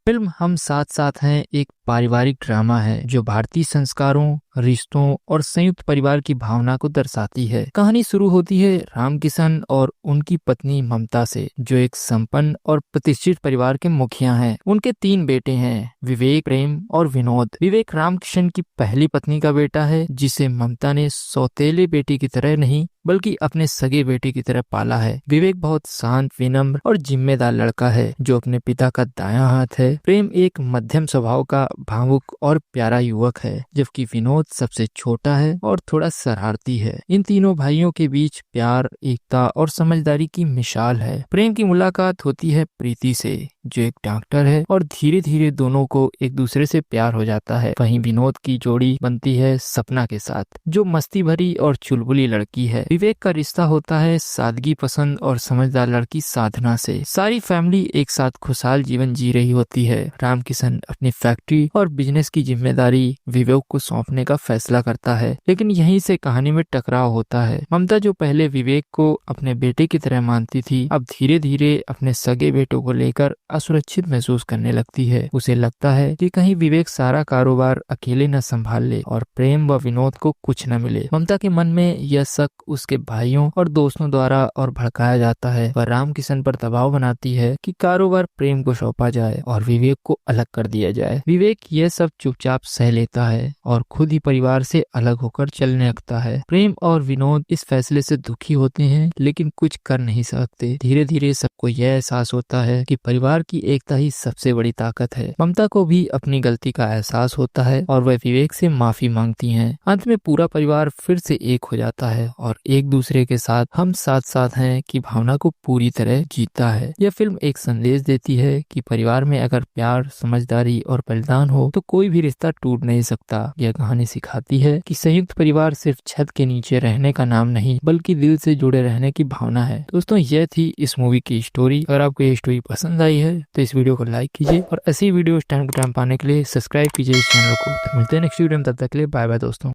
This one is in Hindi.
फिल्म हम साथ साथ हैं एक पारिवारिक ड्रामा है जो भारतीय संस्कारों, रिश्तों और संयुक्त परिवार की भावना को दर्शाती है। कहानी शुरू होती है रामकिशन और उनकी पत्नी ममता से, जो एक संपन्न और प्रतिष्ठित परिवार के मुखिया हैं। उनके 3 बेटे हैं, विवेक, प्रेम और विनोद। विवेक रामकिशन की पहली पत्नी का बेटा है, जिसे ममता ने सौतेले बेटे की तरह नहीं बल्कि अपने सगे बेटे की तरह पाला है। विवेक बहुत शांत, विनम्र और जिम्मेदार लड़का है जो अपने पिता का दायां हाथ है। प्रेम एक मध्यम स्वभाव का भावुक और प्यारा युवक है, जबकि विनोद सबसे छोटा है और थोड़ा शरारती है। इन तीनों भाइयों के बीच प्यार, एकता और समझदारी की मिसाल है। प्रेम की मुलाकात होती है प्रीति से, जो एक डॉक्टर है, और धीरे धीरे दोनों को एक दूसरे से प्यार हो जाता है। वहीं विनोद की जोड़ी बनती है सपना के साथ, जो मस्ती भरी और चुलबुली लड़की है। विवेक का रिश्ता होता है सादगी पसंद और समझदार लड़की साधना से। सारी फैमिली एक साथ खुशहाल जीवन जी रही होती है। रामकिशन अपनी फैक्ट्री और बिजनेस की जिम्मेदारी विवेक को सौंपने का फैसला करता है, लेकिन यहीं से कहानी में टकराव होता है। ममता, जो पहले विवेक को अपने बेटे की तरह मानती थी, अब धीरे धीरे अपने सगे बेटों को लेकर असुरक्षित महसूस करने लगती है। उसे लगता है कि कहीं विवेक सारा कारोबार अकेले न संभाल ले और प्रेम व विनोद को कुछ न मिले। ममता के मन में यह शक उसके भाइयों और दोस्तों द्वारा और भड़काया जाता है। वह रामकिशन पर दबाव बनाती है कि कारोबार प्रेम को सौंपा जाए और विवेक को अलग कर दिया जाए। विवेक यह सब चुपचाप सह लेता है और खुद ही परिवार से अलग होकर चलने लगता है। प्रेम और विनोद इस फैसले से दुखी होते हैं, लेकिन कुछ कर नहीं सकते। धीरे धीरे सबको यह एहसास होता है कि परिवार की एकता ही सबसे बड़ी ताकत है। ममता को भी अपनी गलती का एहसास होता है और वह विवेक से माफी मांगती हैं। अंत में पूरा परिवार फिर से एक हो जाता है और एक दूसरे के साथ हम साथ साथ हैं की भावना को पूरी तरह जीता है। यह फिल्म एक संदेश देती है कि परिवार में अगर प्यार, समझदारी और बलिदान हो तो कोई भी रिश्ता टूट नहीं सकता। यह कहानी सिखाती है कि संयुक्त परिवार सिर्फ छत के नीचे रहने का नाम नहीं, बल्कि दिल से जुड़े रहने की भावना है। दोस्तों, यह थी इस मूवी की स्टोरी। अगर आपको ये स्टोरी पसंद आई है तो इस वीडियो को लाइक कीजिए और ऐसी वीडियो टाइम टू टाइम पाने के लिए सब्सक्राइब कीजिए इस चैनल को। तो मिलते हैं नेक्स्ट वीडियो में, तब तक के लिए बाय बाय दोस्तों।